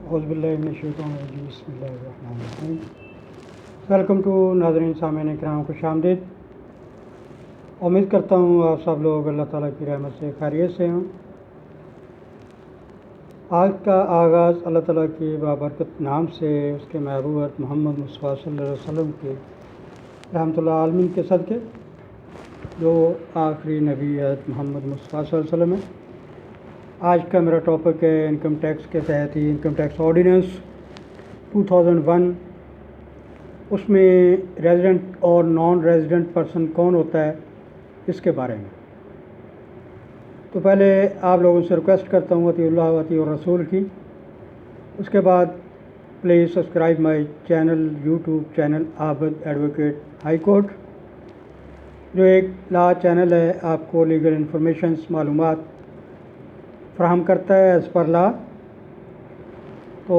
اعوذ باللہ من الشیطان الرجیم بسم اللہ الرحمن الرحیم. ویلکم ٹو ناظرین سامعین کرام، خوش آمدید. امید کرتا ہوں آپ سب لوگ اللہ تعالیٰ کی رحمت سے خیریت سے ہوں. آج کا آغاز اللہ تعالیٰ کی بابرکت نام سے، اس کے محبوب محمد مصطفیٰ صلی اللہ علیہ وسلم کے رحمۃ اللہ عالمین کے صدقے، جو آخری نبی حضرت محمد مصطفیٰ صلی اللہ علیہ وسلم ہے. آج کا میرا ٹاپک ہے انکم ٹیکس کے تحت ہی انکم ٹیکس آرڈیننس 2001. اس میں ریزیڈنٹ اور نان ریزیڈنٹ پرسن کون ہوتا ہے، اس کے بارے میں. تو پہلے آپ لوگوں سے ریکویسٹ کرتا ہوں اطیع اللہ و اطیع الرسول کی. اس کے بعد please subscribe my channel, YouTube channel Abid advocate high court, جو ایک لا چینل ہے، آپ کو لیگل انفارمیشنز، معلومات فراہم کرتا ہے ایز پر لا. تو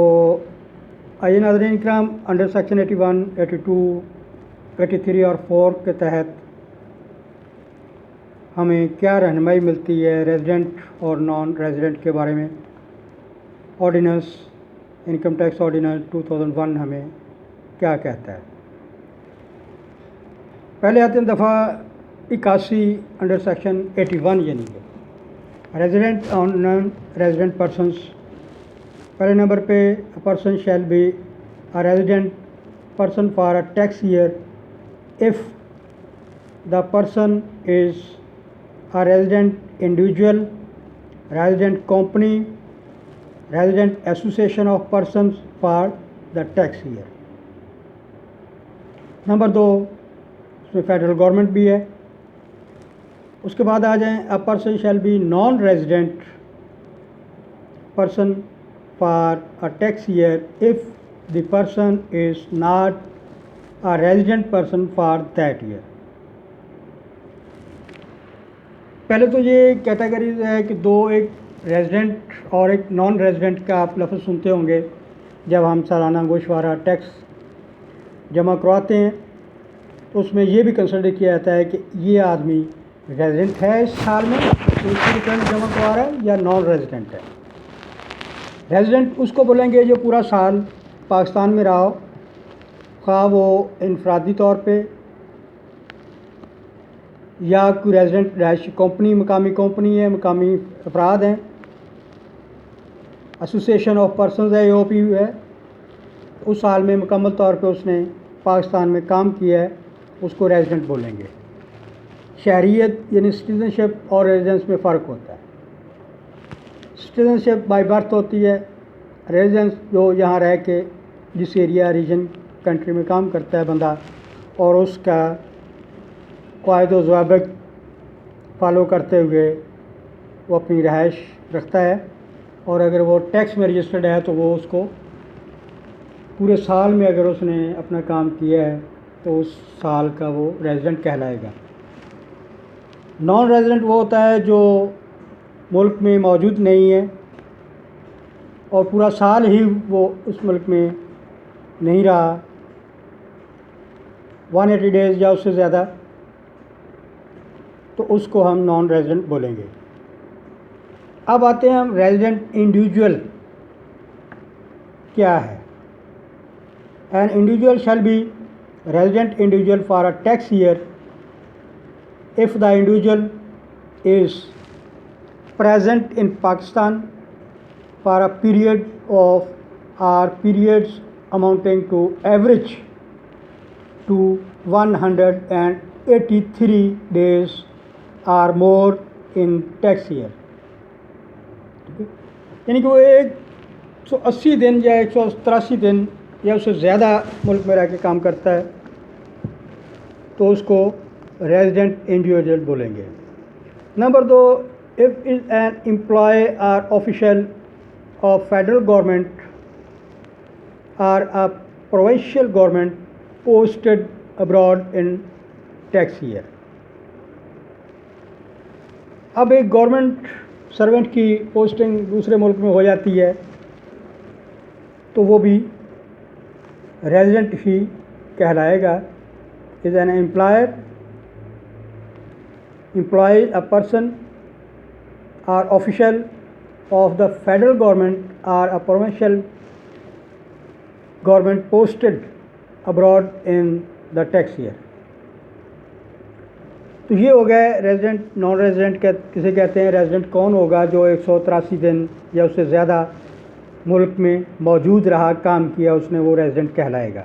آئیے ناظرین کرام، انڈر سیکشن 81، 82، 83 اور 4 کے تحت ہمیں کیا رہنمائی ملتی ہے ریزیڈنٹ اور نان ریزیڈنٹ کے بارے میں. آرڈیننس، انکم ٹیکس آرڈیننس 2001 ہمیں کیا کہتا ہے. پہلے آتے ہیں دفعہ 81 انڈر سیکشن 81، یعنی کہ ریزیڈنٹ اور نان ریزیڈنٹ پرسنس. پہلے نمبر پہ person shall be a resident person for a tax year if the person is a resident individual, resident company, resident association of persons for the tax year. Number 2، اس میں federal government بھی ہے. اس کے بعد آ جائیں a person shall be non resident person for a tax year if the person is not a resident person for that year. پہلے تو یہ کیٹیگریز ہے کہ دو، ایک ریزیڈنٹ اور ایک نان ریزیڈنٹ کا آپ لفظ سنتے ہوں گے جب ہم سالانہ گوشوارہ ٹیکس جمع کرواتے ہیں. تو اس میں یہ بھی کنسیڈر کیا جاتا ہے کہ یہ آدمی ریزیڈنٹ ہے اس سال میں، اس کی ریٹرن جمع کروا رہا ہے، یا نان ریزیڈنٹ ہے. ریزیڈنٹ اس کو بولیں گے جو پورا سال پاکستان میں رہا ہو، خواہ وہ انفرادی طور پہ یا کوئی ریزیڈنٹ رہائشی کمپنی، مقامی کمپنی ہے، مقامی افراد ہیں، ایسوسیشن آف پرسنز ہے، او پی ہے. اس سال میں مکمل طور پہ اس نے پاکستان میں کام کیا ہے، اس کو ریزیڈنٹ بولیں گے. شہریت یعنی سٹیزن شپ اور ریزیڈنس میں فرق ہوتا ہے. سٹیزن شپ بائی برتھ ہوتی ہے، ریزیڈنس جو یہاں رہ کے جس ایریا، ریجن، کنٹری میں کام کرتا ہے بندہ، اور اس کا قواعد و ضوابط فالو کرتے ہوئے وہ اپنی رہائش رکھتا ہے. اور اگر وہ ٹیکس میں رجسٹرڈ ہے تو وہ اس کو پورے سال میں اگر اس نے اپنا کام کیا ہے تو اس سال کا وہ ریزیڈنٹ کہلائے گا. نان ریزیڈنٹ وہ ہوتا ہے جو ملک میں موجود نہیں ہے اور پورا سال ہی وہ اس ملک میں نہیں رہا، 180 ڈیز یا اس سے زیادہ، تو اس کو ہم نان ریزیڈنٹ بولیں گے. اب آتے ہیں ہم ریزیڈنٹ انڈیویجول کیا ہے. An individual shall be resident individual for a tax year if the individual is present in Pakistan for a period of or periods amounting to average to 183 days or more in tax year. یعنی کہ وہ 180 دن یا 183 دن یا اس سے زیادہ ملک میں رہ کے کام کرتا ہے تو اس کو ریزیڈنٹ انڈیویجول بولیں گے. Number 2، if is an employee or official of federal government or a provincial government posted abroad in tax year. اب ایک گورنمنٹ سرونٹ کی پوسٹنگ دوسرے ملک میں ہو جاتی ہے تو وہ بھی ریزیڈنٹ ہی کہلائے گا. is an employee, a person or official of the federal government or a provincial government posted abroad in the tax year. تو یہ ہو گئے ریزیڈنٹ نان ریزیڈنٹ کسے کہتے ہیں. ریزیڈنٹ کون ہوگا جو 183 دن یا اس سے زیادہ ملک میں موجود رہا, کام کیا اس نے, وہ ریزیڈنٹ کہلائے گا.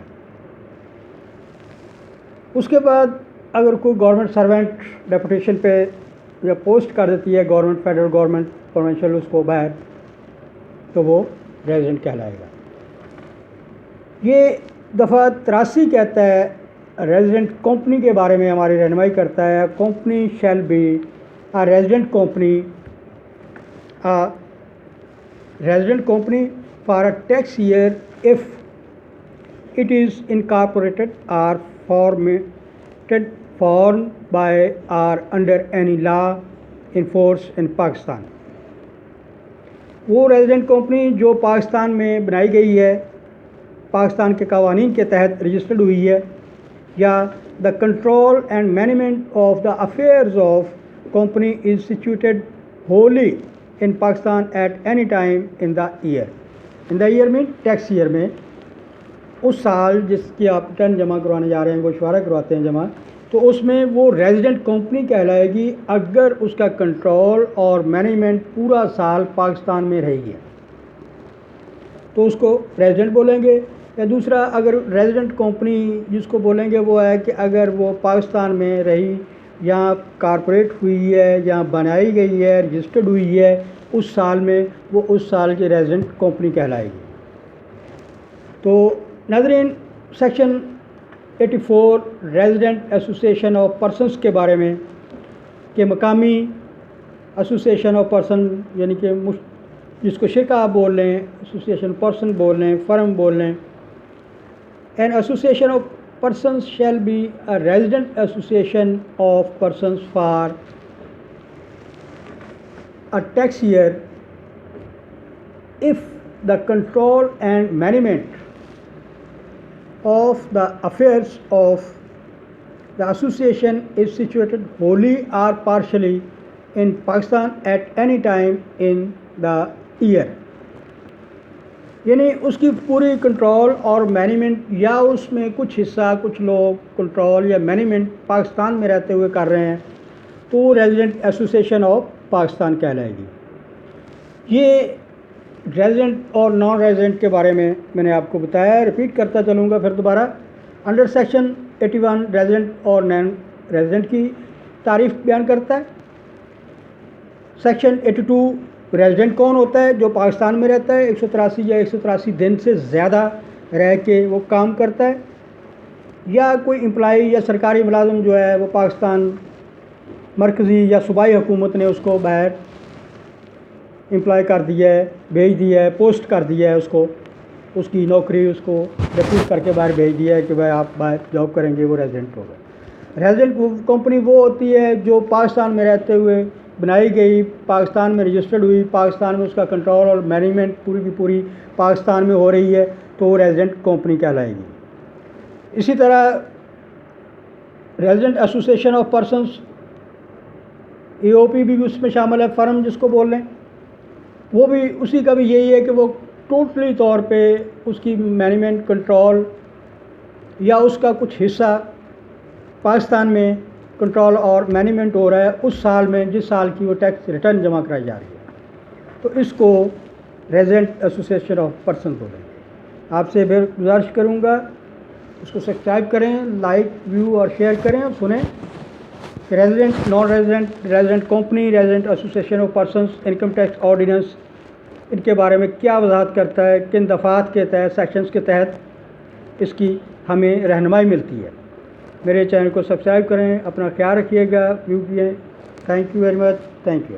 اس کے بعد اگر کوئی گورنمنٹ سروینٹ ڈیپوٹیشن پہ یا پوسٹ کر دیتی ہے گورنمنٹ, فیڈرل گورنمنٹ, پروونشل اس کو باہر, تو وہ ریزیڈنٹ کہلائے گا. یہ دفعہ 83 کہتا ہے ریزیڈنٹ کمپنی کے بارے میں ہماری رہنمائی کرتا ہے. Company shall be resident company for a tax year if it is incorporated or formed by or under any law in force in Pakistan. وہ ریزیڈنٹ کمپنی جو پاکستان میں بنائی گئی ہے, پاکستان کے قوانین کے تحت رجسٹرڈ ہوئی ہے, یا the control and management of the affairs of company is situated wholly in Pakistan at any time in the year. In the year mean tax year میں, اس سال جس کی آپ ریٹرن جمع کروانے جا رہے ہیں, گوشوارہ کرواتے ہیں جمع, تو اس میں وہ ریزیڈنٹ کمپنی کہلائے گی اگر اس کا کنٹرول اور مینجمنٹ پورا سال پاکستان میں رہی ہے تو اس کو ریزیڈنٹ بولیں گے. یا دوسرا, اگر ریزیڈنٹ کمپنی جس کو بولیں گے وہ ہے کہ اگر وہ پاکستان میں رہی, یا کارپوریٹ ہوئی ہے, یا بنائی گئی ہے, رجسٹرڈ ہوئی ہے اس سال میں, وہ اس سال کی ریزیڈنٹ کمپنی کہلائے گی. تو ناظرین, section 84 resident association of persons کے بارے میں کہ مقامی ایسوسیشن آف پرسن, یعنی کہ جس کو شرکا آپ بول لیں, ایسوسیشن پرسن بول لیں, فرم بول لیں. An association of persons shall be a resident association of persons for a tax year if the control and management of the affairs of the association is situated wholly or partially in Pakistan at any time in the year. یعنی اس کی پوری control اور management, یا اس میں کچھ حصہ کچھ لوگ کنٹرول یا مینجمنٹ پاکستان میں رہتے ہوئے کر رہے ہیں, تو وہ ریزیڈنٹ ایسوسیشن آف پاکستان کہلائے گی. یہ ریزیڈنٹ اور نان ریزیڈنٹ کے بارے میں نے آپ کو بتایا ہے, ریپیٹ کرتا چلوں گا پھر دوبارہ. انڈر سیکشن 81 ریزیڈنٹ اور نان ریزیڈنٹ کی تعریف بیان کرتا ہے. سیکشن 82 ریزیڈنٹ کون ہوتا ہے, جو پاکستان میں رہتا ہے, 183 یا 183 دن سے زیادہ رہ کے وہ کام کرتا ہے, یا کوئی امپلائی یا سرکاری ملازم جو ہے وہ پاکستان مرکزی یا صوبائی حکومت نے اس کو باہر امپلائی کر دیا ہے, بھیج دیا ہے, پوسٹ کر دیا ہے, اس کو اس کی نوکری اس کو ڈپوٹ کر کے باہر بھیج دیا ہے کہ بھائی آپ باہر جاب کریں گے, وہ ریزیڈنٹ ہوگا. ریزیڈنٹ کمپنی وہ ہوتی ہے جو پاکستان میں رہتے ہوئے بنائی گئی, پاکستان میں رجسٹرڈ ہوئی, پاکستان میں اس کا کنٹرول اور مینجمنٹ پوری کی پوری پاکستان میں ہو رہی ہے, تو وہ ریزیڈنٹ کمپنی کہلائے گی. اسی طرح resident association of persons AOP بھی اس میں شامل ہے, فرم جس کو بول رہے ہیں, وہ بھی اسی کا بھی یہی ہے کہ وہ ٹوٹلی طور پہ اس کی مینجمنٹ کنٹرول یا اس کا کچھ حصہ پاکستان میں کنٹرول اور مینجمنٹ ہو رہا ہے اس سال میں جس سال کی وہ ٹیکس ریٹرن جمع کرائی جا رہی ہے, تو اس کو ریزیڈنٹ ایسوسیشن آف پرسن بولیں گے. آپ سے پھر گزارش کروں گا اس کو سبسکرائب کریں, لائک, ویو اور شیئر کریں اور سنیں کہ resident, non resident, resident company, resident association of persons, income tax ordinance, ان کے بارے میں کیا وضاحت کرتا ہے, کن دفعات کے تحت, سیکشنز کے تحت اس کی ہمیں رہنمائی ملتی ہے. میرے چینل کو سبسکرائب کریں, اپنا خیال رکھیے گا, ویو کیے. Thank you very much, thank you.